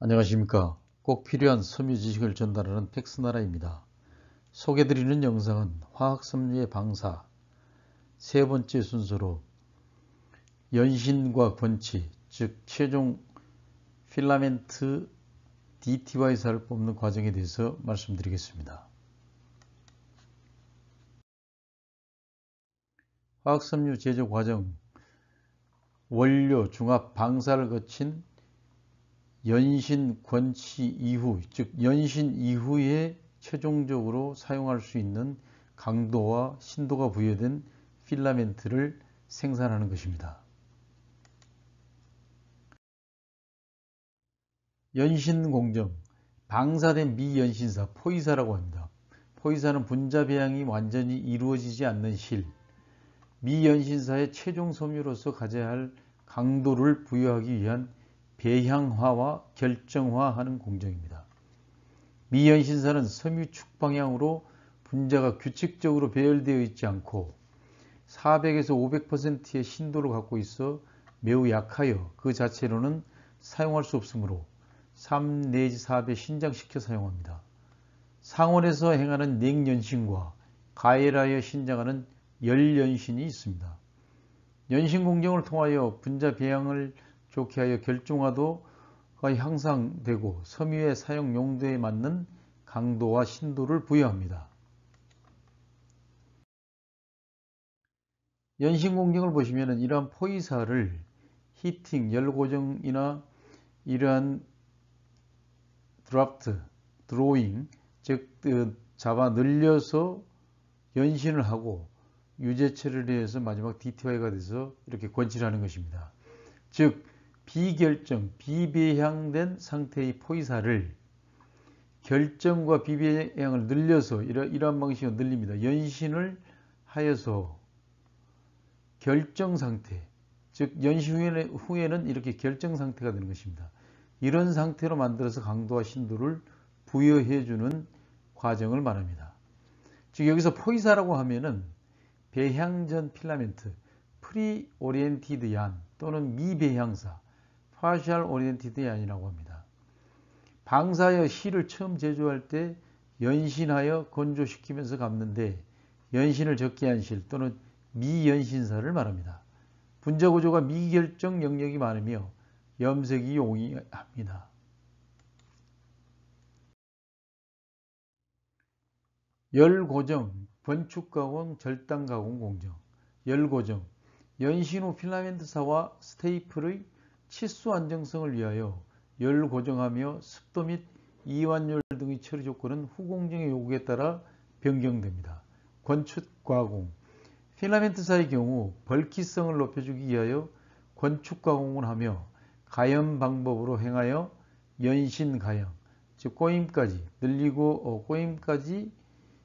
안녕하십니까. 꼭 필요한 섬유 지식을 전달하는 팩스나라입니다. 소개드리는 영상은 화학섬유의 방사 세 번째 순서로 연신과 권치, 즉 최종 필라멘트 DTY사를 뽑는 과정에 대해서 말씀드리겠습니다. 화학섬유 제조 과정, 원료, 중합, 방사를 거친 연신, 권치 이후, 즉 연신 이후에 최종적으로 사용할 수 있는 강도와 신도가 부여된 필라멘트를 생산하는 것입니다. 연신 공정, 방사된 미연신사, 포이사라고 합니다. 포이사는 분자 배양이 완전히 이루어지지 않는 실, 미연신사의 최종 섬유로서 가져야 할 강도를 부여하기 위한 배향화와 결정화하는 공정입니다. 미연신사는 섬유축 방향으로 분자가 규칙적으로 배열되어 있지 않고 400에서 500%의 신도를 갖고 있어 매우 약하여 그 자체로는 사용할 수 없으므로 3 내지 4배 신장시켜 사용합니다. 상온에서 행하는 냉연신과 가열하여 신장하는 열연신이 있습니다. 연신 공정을 통하여 분자 배양을 좋게 하여 결정화도가 향상되고 섬유의 사용 용도에 맞는 강도와 신도를 부여합니다. 연신 공정을 보시면 이러한 포이사를 히팅, 열 고정이나 이러한 드라프트, 드로잉, 즉 잡아 늘려서 연신을 하고 유제 처리를 해서 마지막 DTY가 돼서 이렇게 권치를 하는 것입니다. 즉 비결정, 비배향된 상태의 포이사를 결정과 비배향을 늘려서 이러한 방식으로 늘립니다. 연신을 하여서 결정 상태, 즉 연신 후에는 이렇게 결정 상태가 되는 것입니다. 이런 상태로 만들어서 강도와 신도를 부여해주는 과정을 말합니다. 즉 여기서 포이사라고 하면은 배향전 필라멘트, 프리 오리엔티드 얀 또는 미배향사, 파셜 오리엔티드 얀이라고 합니다. 방사하여 실을 처음 제조할 때 연신하여 건조시키면서 감는데 연신을 적게 한 실 또는 미연신사를 말합니다. 분자 구조가 미결정 영역이 많으며 염색이 용이합니다. 열고정, 번축가공, 절단가공 공정. 열고정, 연신 후 필라멘트사와 스테이플의 치수 안정성을 위하여 열고정하며 습도 및 이완율 등의 처리 조건은 후공정의 요구에 따라 변경됩니다. 권축가공, 필라멘트사의 경우 벌키성을 높여주기 위하여 권축가공을 하며 가염 방법으로 행하여 연신가염, 즉 꼬임까지 늘리고 꼬임까지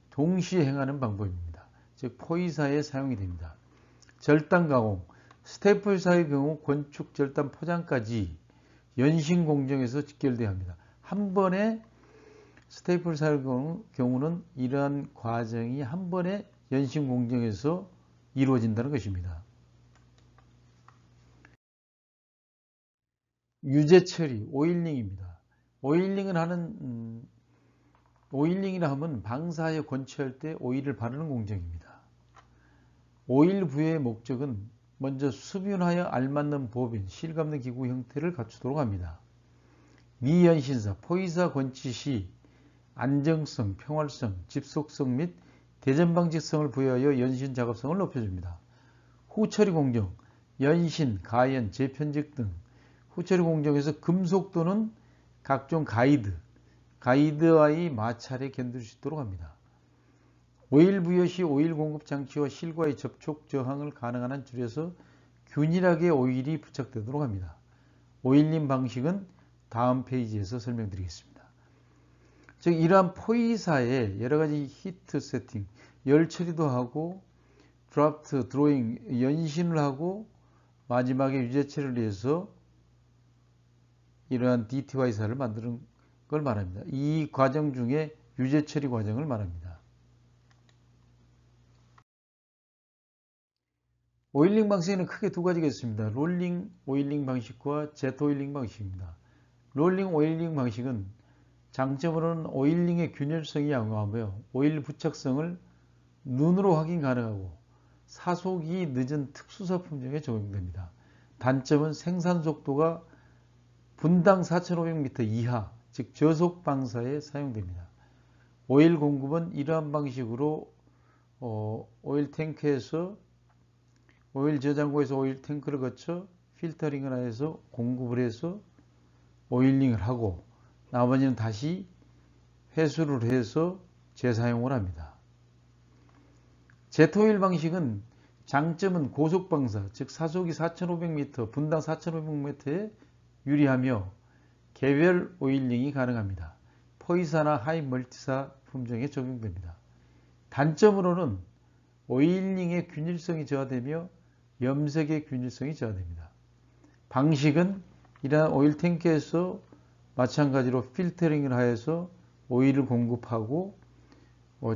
동시에 행하는 방법입니다. 즉 포이사에 사용이 됩니다. 절단가공, 스테이플사의 경우 권축, 절단, 포장까지 연신 공정에서 직결되어야 합니다. 한 번에 스테이플사의 경우는 이러한 과정이 한 번에 연신 공정에서 이루어진다는 것입니다. 유제 처리, 오일링입니다. 오일링이라 하면 방사하여 권치할 때 오일을 바르는 공정입니다. 오일 부여의 목적은 먼저 수분하여 알맞는 보빈, 실감는 기구 형태를 갖추도록 합니다. 미연신사, 포이사 권치 시 안정성, 평활성, 집속성 및 대전방직성을 부여하여 연신 작업성을 높여줍니다. 후처리 공정, 연신, 가연, 재편직 등 후처리 공정에서 금속 또는 각종 가이드와의 마찰에 견딜 수 있도록 합니다. 오일 부여 시 오일 공급 장치와 실과의 접촉 저항을 가능한 한 줄여서 균일하게 오일이 부착되도록 합니다. 오일링 방식은 다음 페이지에서 설명드리겠습니다. 즉 이러한 포이사에 여러가지 히트 세팅, 열 처리도 하고 드라프트, 드로잉, 연신을 하고 마지막에 유제 처리를 해서 이러한 DTY사를 만드는 걸 말합니다. 이 과정 중에 유제 처리 과정을 말합니다. 오일링 방식에는 크게 두 가지가 있습니다. 롤링 오일링 방식과 제트 오일링 방식입니다. 롤링 오일링 방식은 장점으로는 오일링의 균일성이 양호하며 오일 부착성을 눈으로 확인 가능하고 사속이 늦은 특수사 품종에 적용됩니다. 단점은 생산 속도가 분당 4,500m 이하, 즉 저속 방사에 사용됩니다. 오일 공급은 이러한 방식으로 오일 탱크에서 오일 저장고에서 오일 탱크를 거쳐 필터링을 해서 공급을 해서 오일링을 하고 나머지는 다시 회수를 해서 재사용을 합니다. 제트오일 방식은 장점은 고속방사, 즉 사속이 4,500m, 분당 4,500m에 유리하며 개별 오일링이 가능합니다. 포이사나 하이멀티사 품종에 적용됩니다. 단점으로는 오일링의 균일성이 저하되며 염색의 균일성이 저하됩니다. 방식은 이러한 오일 탱크에서 마찬가지로 필터링을 하여서 오일을 공급하고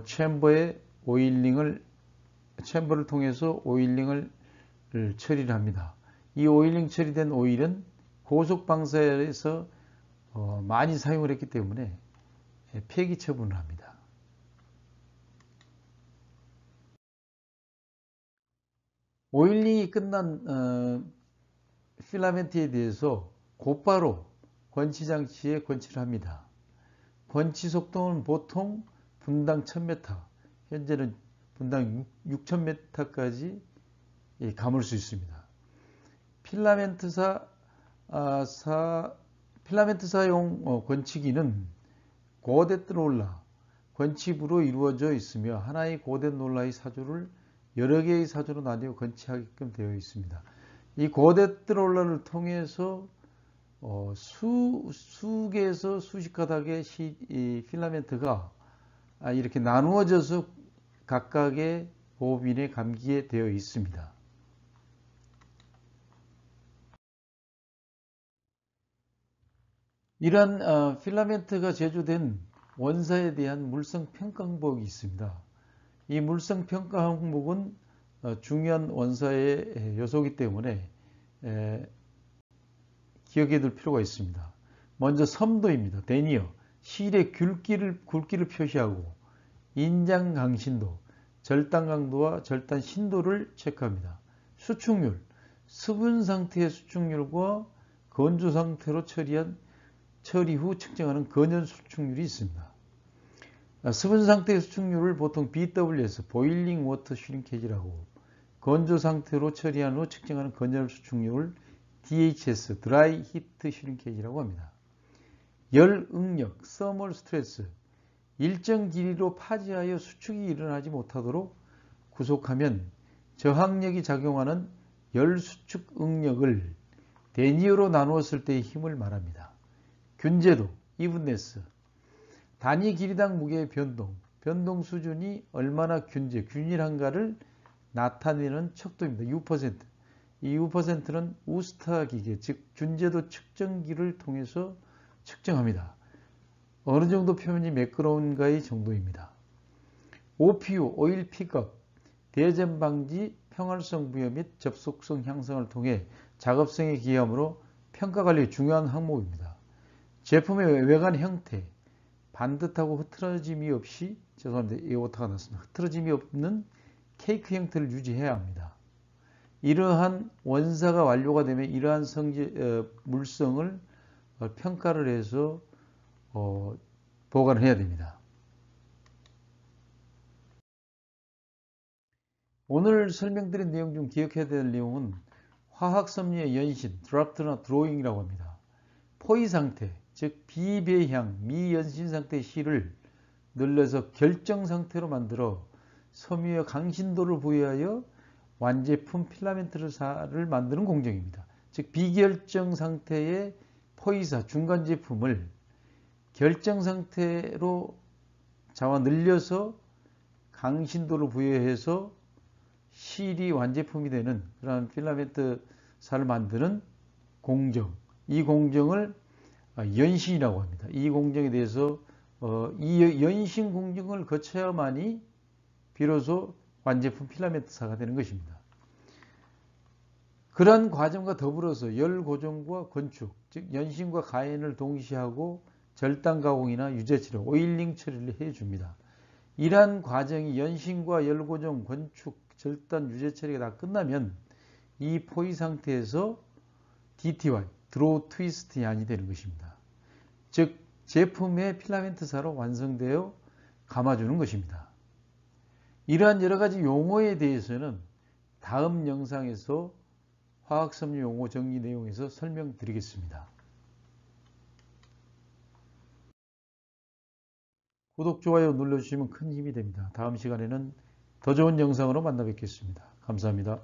챔버를 통해서 오일링을 처리를 합니다. 이 오일링 처리된 오일은 고속 방사에서 많이 사용을 했기 때문에 폐기 처분을 합니다. 오일링이 끝난 필라멘트에 대해서 곧바로 권치장치에 권치를 합니다. 권치 속도는 보통 분당 1000m, 현재는 분당 6000m까지 감을 수 있습니다. 필라멘트사용 권치기는 고댓 롤러, 권치부로 이루어져 있으며 하나의 고댓 롤러의 사조를 여러 개의 사조로 나뉘어 권치하게끔 되어 있습니다. 이 고댓 롤러를 통해서 수개에서 수십 가닥의 필라멘트가 이렇게 나누어져서 각각의 보빈에 감기게 되어 있습니다. 이러한 필라멘트가 제조된 원사에 대한 물성 평가 항목이 있습니다. 이 물성 평가 항목은 중요한 원사의 요소이기 때문에 기억해 둘 필요가 있습니다. 먼저 섬도입니다. 데니어, 실의 굵기를 표시하고 인장 강신도, 절단 강도와 절단 신도를 체크합니다. 수축률, 수분 상태의 수축률과 건조 상태로 처리 후 측정하는 건연 수축률이 있습니다. 수분 상태의 수축률을 보통 BWS, 보일링 워터 슈링케이지라고, 건조 상태로 처리한 후 측정하는 건연 수축률을 DHS, 드라이 히트 슈링케이지라고 합니다. 열 응력, 서멀 스트레스, 일정 길이로 파지하여 수축이 일어나지 못하도록 구속하면 저항력이 작용하는 열 수축 응력을 데니어로 나누었을 때의 힘을 말합니다. 균제도, 이븐네스, 단위 길이당 무게의 변동 수준이 얼마나 균일한가를 나타내는 척도입니다. U%. 이 U%는 우스타 기계, 즉 균제도 측정기를 통해서 측정합니다. 어느 정도 표면이 매끄러운가의 정도입니다. OPU, 오일 픽업, 대전 방지, 평활성 부여 및 접속성 향상을 통해 작업성에 기여하므로 평가 관리의 중요한 항목입니다. 제품의 외관 형태, 반듯하고 흐트러짐이 없이, 죄송합니다. 이 오타가 났습니다. 흐트러짐이 없는 케이크 형태를 유지해야 합니다. 이러한 원사가 완료가 되면 이러한 물성을 평가를 해서 보관을 해야 됩니다. 오늘 설명드린 내용 중 기억해야 될 내용은 화학섬유의 연신, 드래프트나 드로잉이라고 합니다. 포위 상태, 즉 비배향, 미연신 상태의 실을 늘려서 결정 상태로 만들어 섬유의 강신도를 부여하여 완제품 필라멘트를 만드는 공정입니다. 즉 비결정 상태의 포이사, 중간 제품을 결정 상태로 자와 늘려서 강신도를 부여해서 실이 완제품이 되는 그런 필라멘트사를 만드는 공정, 이 공정을 연신이라고 합니다. 이 공정에 대해서 이 연신 공정을 거쳐야만이 비로소 완제품 필라멘트사가 되는 것입니다. 그러한 과정과 더불어서 열 고정과 건축, 즉 연심과 가연을 동시에 하고 절단 가공이나 유제 처리, 오일링 처리를 해줍니다. 이러한 과정이 연심과 열 고정, 건축, 절단, 유제 처리가 다 끝나면 이 포위 상태에서 DTY, 드로우 트위스트 양이 되는 것입니다. 즉 제품의 필라멘트사로 완성되어 감아주는 것입니다. 이러한 여러 가지 용어에 대해서는 다음 영상에서 화학섬유 용어 정리 내용에서 설명드리겠습니다. 구독, 좋아요 눌러주시면 큰 힘이 됩니다. 다음 시간에는 더 좋은 영상으로 만나 뵙겠습니다. 감사합니다.